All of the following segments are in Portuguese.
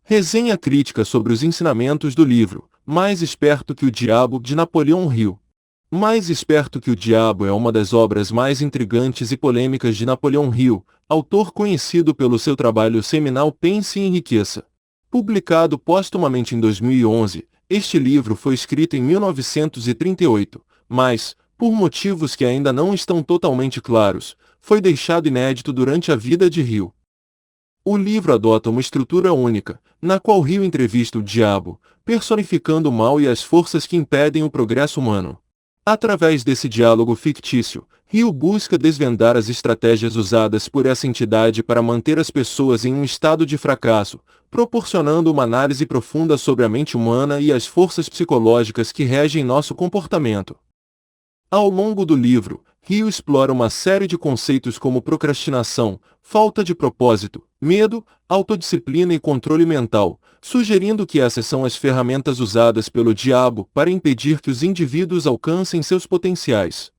Resenha crítica sobre os ensinamentos do livro Mais Esperto que o Diabo, de Napoleão Hill. Mais Esperto que o Diabo é uma das obras mais intrigantes e polêmicas de Napoleão Hill, autor conhecido pelo seu trabalho seminal Pense e Enriqueça. Publicado póstumamente em 2011, este livro foi escrito em 1938, mas, por motivos que ainda não estão totalmente claros, foi deixado inédito durante a vida de Hill. O livro adota uma estrutura única, na qual Hill entrevista o diabo, personificando o mal e as forças que impedem o progresso humano. Através desse diálogo fictício, Hill busca desvendar as estratégias usadas por essa entidade para manter as pessoas em um estado de fracasso, proporcionando uma análise profunda sobre a mente humana e as forças psicológicas que regem nosso comportamento. Ao longo do livro, Hill explora uma série de conceitos como procrastinação, falta de propósito, medo, autodisciplina e controle mental, sugerindo que essas são as ferramentas usadas pelo diabo para impedir que os indivíduos alcancem seus potenciais.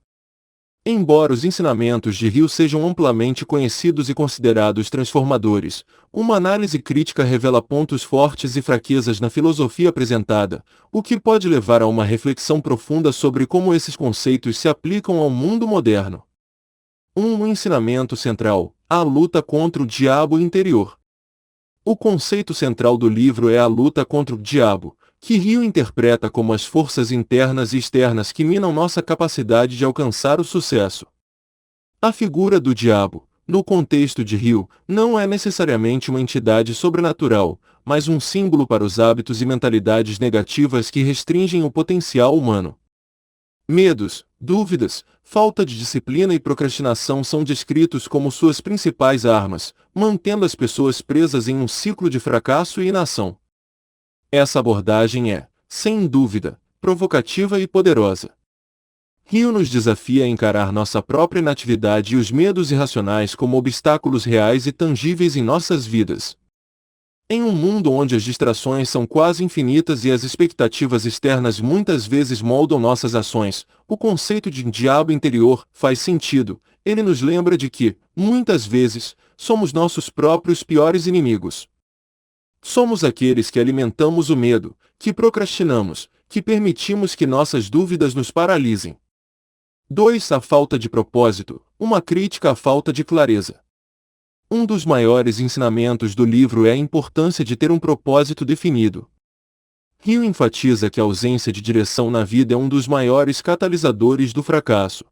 Embora os ensinamentos de Hill sejam amplamente conhecidos e considerados transformadores, uma análise crítica revela pontos fortes e fraquezas na filosofia apresentada, o que pode levar a uma reflexão profunda sobre como esses conceitos se aplicam ao mundo moderno. Um ensinamento central: a luta contra o diabo interior. O conceito central do livro é a luta contra o diabo, que Hill interpreta como as forças internas e externas que minam nossa capacidade de alcançar o sucesso. A figura do diabo, no contexto de Hill, não é necessariamente uma entidade sobrenatural, mas um símbolo para os hábitos e mentalidades negativas que restringem o potencial humano. Medos, dúvidas, falta de disciplina e procrastinação são descritos como suas principais armas, mantendo as pessoas presas em um ciclo de fracasso e inação. Essa abordagem é, sem dúvida, provocativa e poderosa. Hill nos desafia a encarar nossa própria inatividade e os medos irracionais como obstáculos reais e tangíveis em nossas vidas. Em um mundo onde as distrações são quase infinitas e as expectativas externas muitas vezes moldam nossas ações, o conceito de diabo interior faz sentido. Ele nos lembra de que, muitas vezes, somos nossos próprios piores inimigos. Somos aqueles que alimentamos o medo, que procrastinamos, que permitimos que nossas dúvidas nos paralisem. 2. A falta de propósito, uma crítica à falta de clareza. Um dos maiores ensinamentos do livro é a importância de ter um propósito definido. Hill enfatiza que a ausência de direção na vida é um dos maiores catalisadores do fracasso.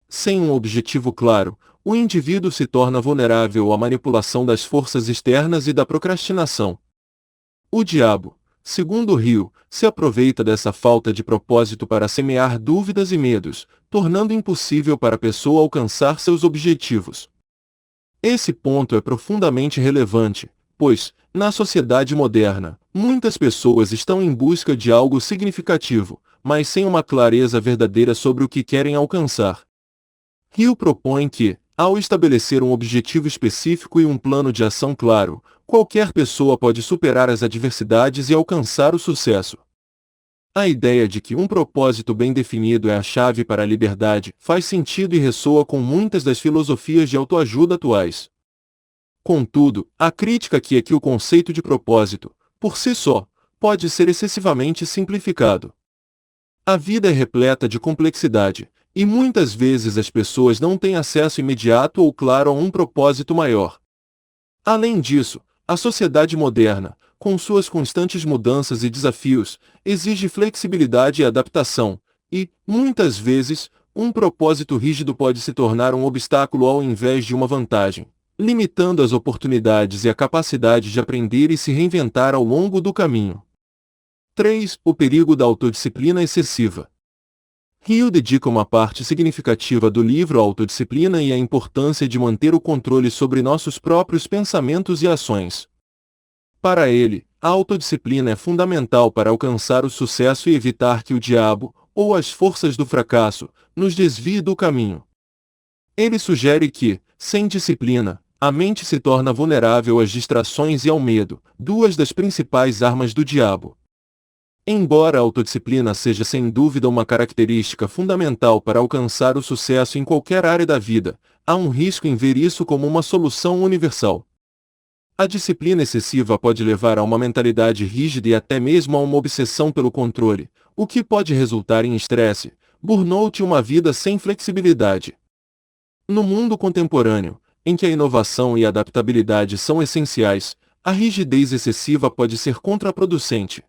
Sem um objetivo claro, o indivíduo se torna vulnerável à manipulação das forças externas e da procrastinação. O diabo, segundo Hill, se aproveita dessa falta de propósito para semear dúvidas e medos, tornando impossível para a pessoa alcançar seus objetivos. Esse ponto é profundamente relevante, pois, na sociedade moderna, muitas pessoas estão em busca de algo significativo, mas sem uma clareza verdadeira sobre o que querem alcançar. Hill propõe que, ao estabelecer um objetivo específico e um plano de ação claro, qualquer pessoa pode superar as adversidades e alcançar o sucesso. A ideia de que um propósito bem definido é a chave para a liberdade faz sentido e ressoa com muitas das filosofias de autoajuda atuais. Contudo, a crítica aqui é que o conceito de propósito, por si só, pode ser excessivamente simplificado. A vida é repleta de complexidade, e muitas vezes as pessoas não têm acesso imediato ou claro a um propósito maior. Além disso, a sociedade moderna, com suas constantes mudanças e desafios, exige flexibilidade e adaptação, e, muitas vezes, um propósito rígido pode se tornar um obstáculo ao invés de uma vantagem, limitando as oportunidades e a capacidade de aprender e se reinventar ao longo do caminho. 3. O perigo da autodisciplina excessiva. Hill dedica uma parte significativa do livro à autodisciplina e à importância de manter o controle sobre nossos próprios pensamentos e ações. Para ele, a autodisciplina é fundamental para alcançar o sucesso e evitar que o diabo, ou as forças do fracasso, nos desvie do caminho. Ele sugere que, sem disciplina, a mente se torna vulnerável às distrações e ao medo, duas das principais armas do diabo. Embora a autodisciplina seja sem dúvida uma característica fundamental para alcançar o sucesso em qualquer área da vida, há um risco em ver isso como uma solução universal. A disciplina excessiva pode levar a uma mentalidade rígida e até mesmo a uma obsessão pelo controle, o que pode resultar em estresse, burnout e uma vida sem flexibilidade. No mundo contemporâneo, em que a inovação e a adaptabilidade são essenciais, a rigidez excessiva pode ser contraproducente.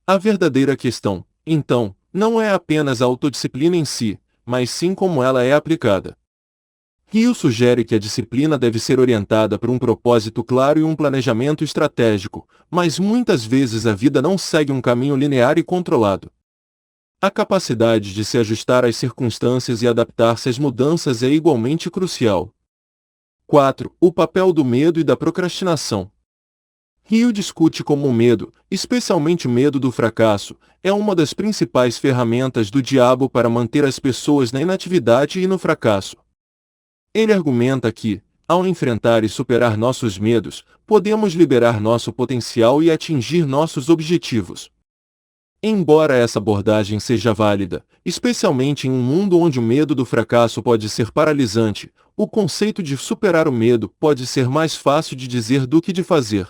A verdadeira questão, então, não é apenas a autodisciplina em si, mas sim como ela é aplicada. Hill sugere que a disciplina deve ser orientada por um propósito claro e um planejamento estratégico, mas muitas vezes a vida não segue um caminho linear e controlado. A capacidade de se ajustar às circunstâncias e adaptar-se às mudanças é igualmente crucial. 4. O papel do medo e da procrastinação. Hill discute como o medo, especialmente o medo do fracasso, é uma das principais ferramentas do diabo para manter as pessoas na inatividade e no fracasso. Ele argumenta que, ao enfrentar e superar nossos medos, podemos liberar nosso potencial e atingir nossos objetivos. Embora essa abordagem seja válida, especialmente em um mundo onde o medo do fracasso pode ser paralisante, o conceito de superar o medo pode ser mais fácil de dizer do que de fazer.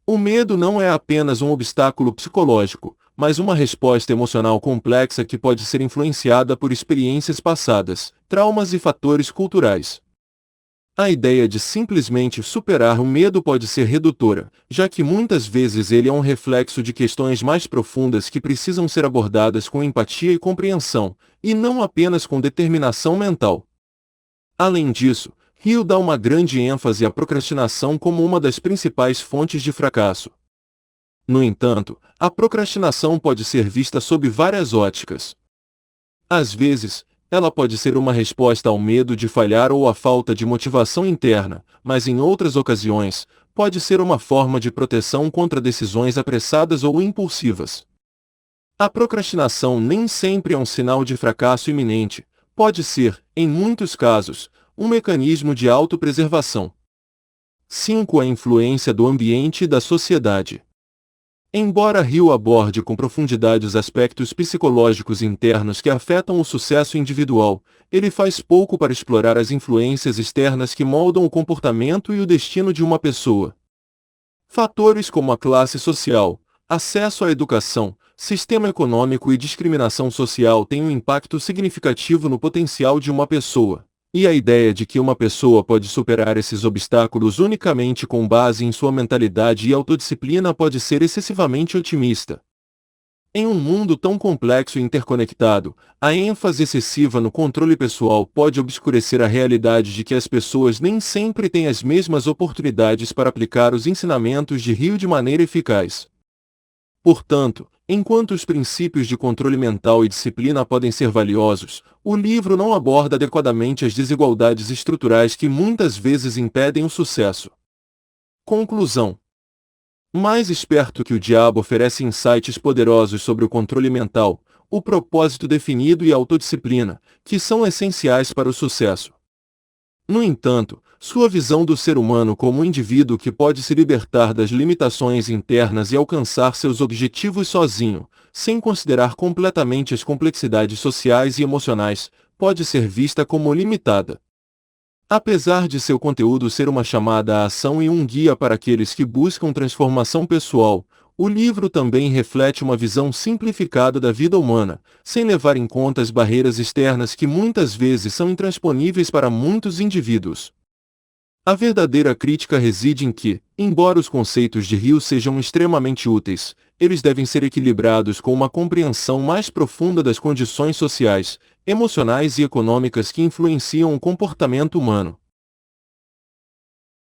O medo não é apenas um obstáculo psicológico, mas uma resposta emocional complexa que pode ser influenciada por experiências passadas, traumas e fatores culturais. A ideia de simplesmente superar o medo pode ser redutora, já que muitas vezes ele é um reflexo de questões mais profundas que precisam ser abordadas com empatia e compreensão, e não apenas com determinação mental. Além disso, Hill dá uma grande ênfase à procrastinação como uma das principais fontes de fracasso. No entanto, a procrastinação pode ser vista sob várias óticas. Às vezes, ela pode ser uma resposta ao medo de falhar ou à falta de motivação interna, mas em outras ocasiões, pode ser uma forma de proteção contra decisões apressadas ou impulsivas. A procrastinação nem sempre é um sinal de fracasso iminente, pode ser, em muitos casos, um mecanismo de autopreservação. 5. A influência do ambiente e da sociedade. Embora Hill aborde com profundidade os aspectos psicológicos internos que afetam o sucesso individual, ele faz pouco para explorar as influências externas que moldam o comportamento e o destino de uma pessoa. Fatores como a classe social, acesso à educação, sistema econômico e discriminação social têm um impacto significativo no potencial de uma pessoa. E a ideia de que uma pessoa pode superar esses obstáculos unicamente com base em sua mentalidade e autodisciplina pode ser excessivamente otimista. Em um mundo tão complexo e interconectado, a ênfase excessiva no controle pessoal pode obscurecer a realidade de que as pessoas nem sempre têm as mesmas oportunidades para aplicar os ensinamentos de Hill de maneira eficaz. Portanto, enquanto os princípios de controle mental e disciplina podem ser valiosos, o livro não aborda adequadamente as desigualdades estruturais que muitas vezes impedem o sucesso. Conclusão: mais esperto que o diabo oferece insights poderosos sobre o controle mental, o propósito definido e a autodisciplina, que são essenciais para o sucesso. No entanto, sua visão do ser humano como um indivíduo que pode se libertar das limitações internas e alcançar seus objetivos sozinho, sem considerar completamente as complexidades sociais e emocionais, pode ser vista como limitada. Apesar de seu conteúdo ser uma chamada à ação e um guia para aqueles que buscam transformação pessoal, o livro também reflete uma visão simplificada da vida humana, sem levar em conta as barreiras externas que muitas vezes são intransponíveis para muitos indivíduos. A verdadeira crítica reside em que, embora os conceitos de Hill sejam extremamente úteis, eles devem ser equilibrados com uma compreensão mais profunda das condições sociais, emocionais e econômicas que influenciam o comportamento humano.